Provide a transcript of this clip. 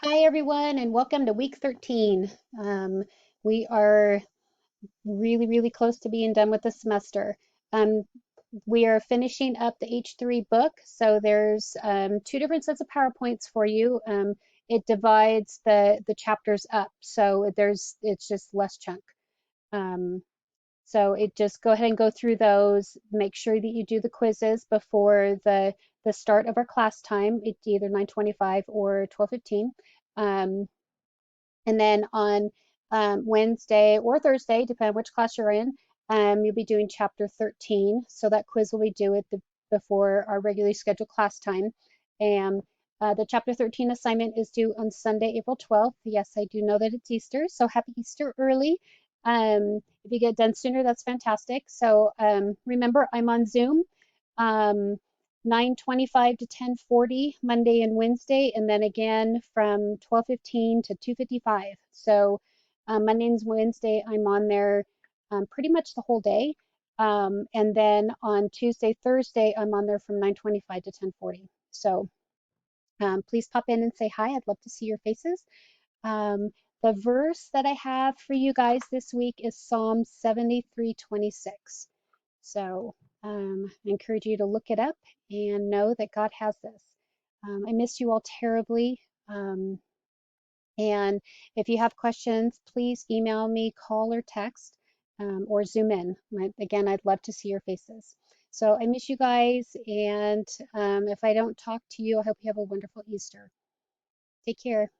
Hi, everyone, and welcome to week 13. We are really close to being done with the semester. Um, we are finishing up the H3 book, so there's two different sets of PowerPoints for you. It divides the chapters up, so it's just less chunk. Um, so it just go ahead and go through those. Make sure that you do the quizzes before the start of our class time. It's either 9:25 or 12:15. Um, and then on Wednesday or Thursday, depending on which class you're in, you'll be doing chapter 13. So that quiz will be due before our regularly scheduled class time. And the chapter 13 assignment is due on Sunday, April 12th. Yes, I do know that it's Easter, so happy Easter early. If you get done sooner, that's fantastic. So remember, I'm on Zoom. Um, 9:25 to 10:40 Monday and Wednesday, and then again from 12:15 to 2:55. So Monday and Wednesday, I'm on there pretty much the whole day. And then on Tuesday, Thursday, I'm on there from 9:25 to 10:40. So please pop in and say hi. I'd love to see your faces. Um, the verse that I have for you guys this week is Psalm 73:26. So I encourage you to look it up and know that God has this. I miss you all terribly. And if you have questions, please email me, call or text, or Zoom in. Again, I'd love to see your faces. So I miss you guys. And if I don't talk to you, I hope you have a wonderful Easter. Take care.